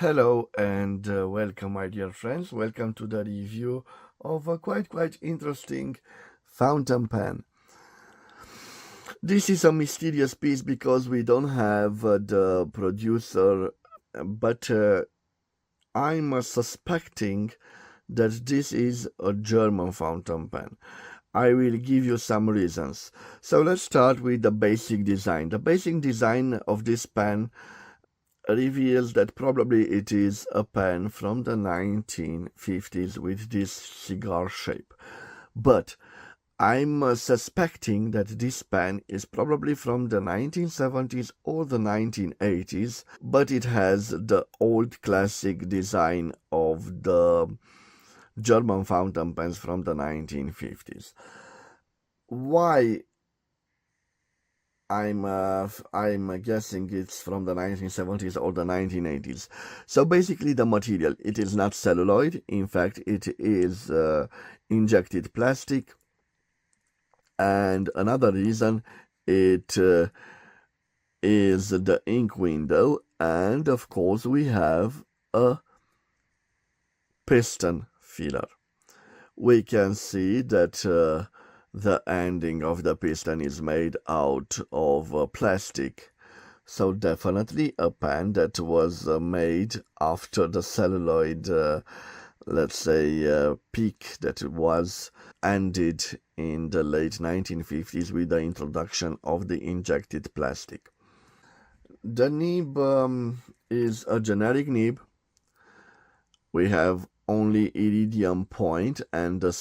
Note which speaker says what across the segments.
Speaker 1: Hello and welcome, my dear friends. Welcome to the review of a quite interesting fountain pen. This is a mysterious piece because we don't have the producer, but I'm suspecting that this is a German fountain pen. I will give you some reasons. So let's start with the basic design. The basic design of this pen reveals that probably it is a pen from the 1950s with this cigar shape. But I'm suspecting that this pen is probably from the 1970s or the 1980s, but it has the old classic design of the German fountain pens from the 1950s. Why I'm guessing it's from the 1970s or the 1980s. So basically, the material, it is not celluloid. In fact, it is injected plastic. And another reason, it is the ink window, and of course we have a piston filler. We can see that the ending of the piston is made out of plastic. So definitely a pen that was made after the celluloid, let's say, peak that was ended in the late 1950s with the introduction of the injected plastic. The nib is a generic nib. We have only iridium point and the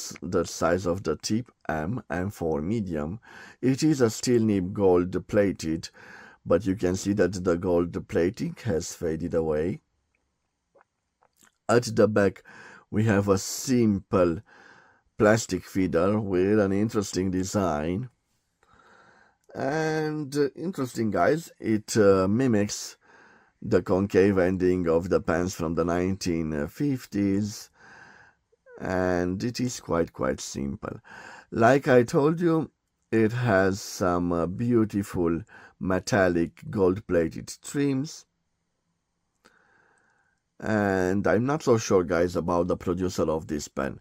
Speaker 1: size of the tip M, and for medium it is a steel nib, gold plated, but you can see that the gold plating has faded away. At the back we have a simple plastic feeder with an interesting design, and interesting guys, it mimics the concave ending of the pens from the 1950s, and it is quite simple. Like I told you, it has some beautiful metallic gold-plated trims, and I'm not so sure, guys, about the producer of this pen.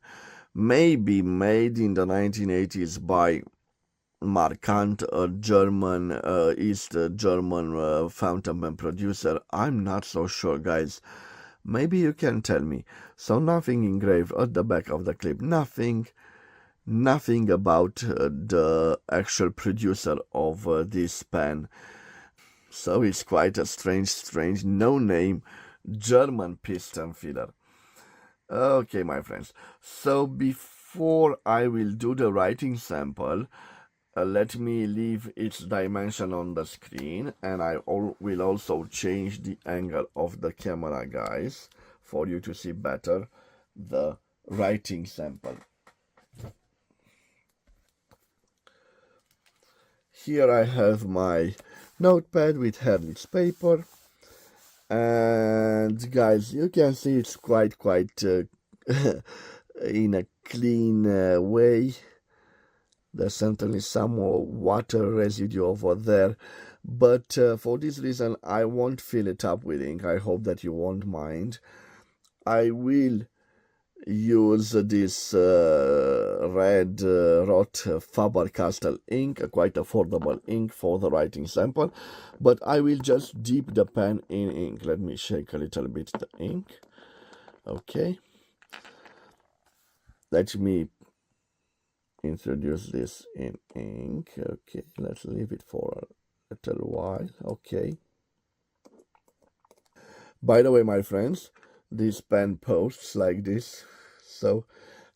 Speaker 1: Maybe made in the 1980s by Markant, a German, East German fountain pen producer. I'm not so sure, guys. Maybe you can tell me. So nothing engraved at the back of the clip. Nothing about the actual producer of this pen. So it's quite a strange, no name German piston filler. Okay, my friends. So before I will do the writing sample, let me leave its dimension on the screen, and I will also change the angle of the camera, guys, for you to see better the writing sample. Here I have my notepad with Herlitz paper, and guys, you can see it's quite in a clean way. There's certainly some water residue over there, but for this reason I won't fill it up with ink. I hope that you won't mind. I will use this red wrought Faber-Castell ink, a quite affordable ink for the writing sample, but I will just dip the pen in ink. Let me shake a little bit the ink. Okay, let me introduce this in ink. Okay, let's leave it for a little while. Okay, by the way, my friends, this pen posts like this, so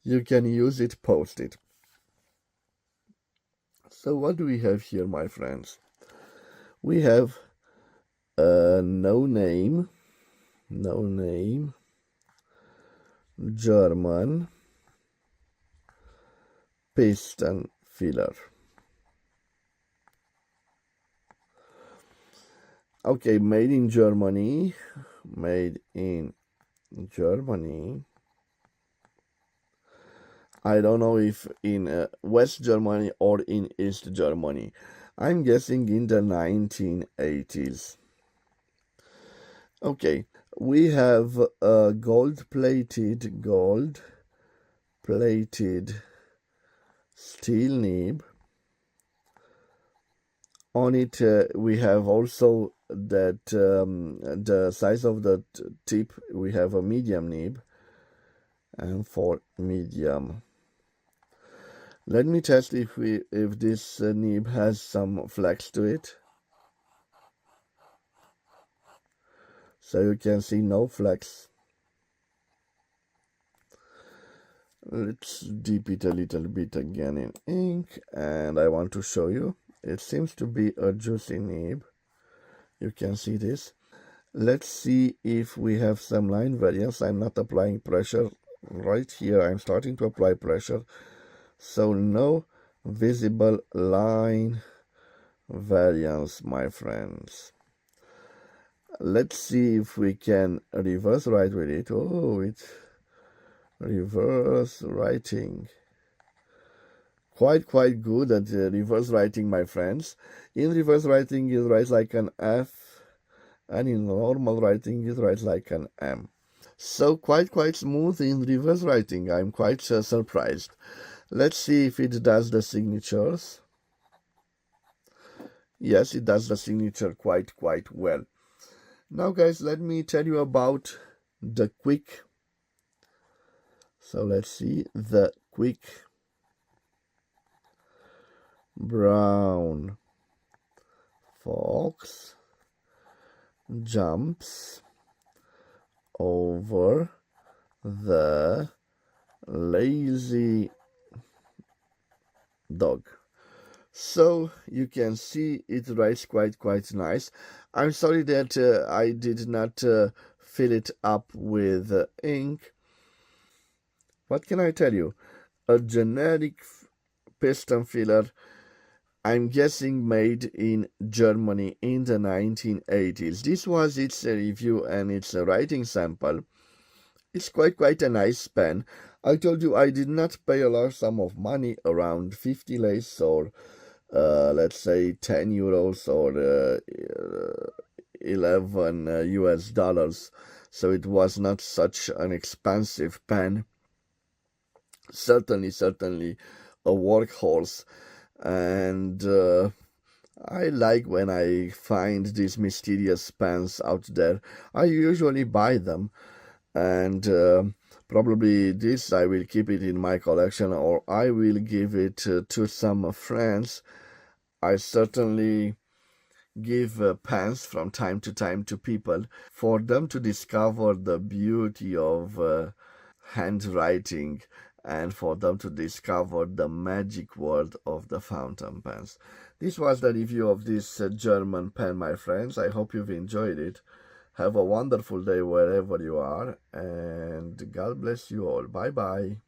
Speaker 1: you can use it, post it. So what do we have here, my friends? We have no name German piston filler. Okay, made in Germany. I don't know if in West Germany or in East Germany. I'm guessing in the 1980s. Okay, We have a gold-plated steel nib. On it, we have also that the size of the tip. We have a medium nib, and for medium. Let me test if this nib has some flex to it. So you can see no flex. Let's dip it a little bit again in ink, and I want to show you. It seems to be a juicy nib. You can see this. Let's see if we have some line variance. I'm not applying pressure right here. I'm starting to apply pressure. So no visible line variance, my friends. Let's see if we can reverse write with it. Oh, it's reverse writing. Quite good at reverse writing, my friends. In reverse writing, it writes like an F, and in normal writing, it writes like an M. So quite smooth in reverse writing. I'm quite surprised. Let's see if it does the signatures. Yes, it does the signature quite well. Now, guys, let me tell you about the quick. So let's see the quick brown fox jumps over the lazy dog. So you can see it writes quite nice. I'm sorry that I did not fill it up with ink. What can I tell you? A generic piston filler, I'm guessing made in Germany in the 1980s. This was its review and its writing sample. It's quite a nice pen. I told you I did not pay a large sum of money, around 50 lace or let's say 10 euros or 11 US dollars. So it was not such an expensive pen. Certainly a workhorse. And I like when I find these mysterious pens out there. I usually buy them, and probably this I will keep it in my collection, or I will give it to some friends. I certainly give pens from time to time to people for them to discover the beauty of handwriting, and for them to discover the magic world of the fountain pens. This was the review of this German pen, my friends. I hope you've enjoyed it. Have a wonderful day wherever you are, and God bless you all. Bye bye.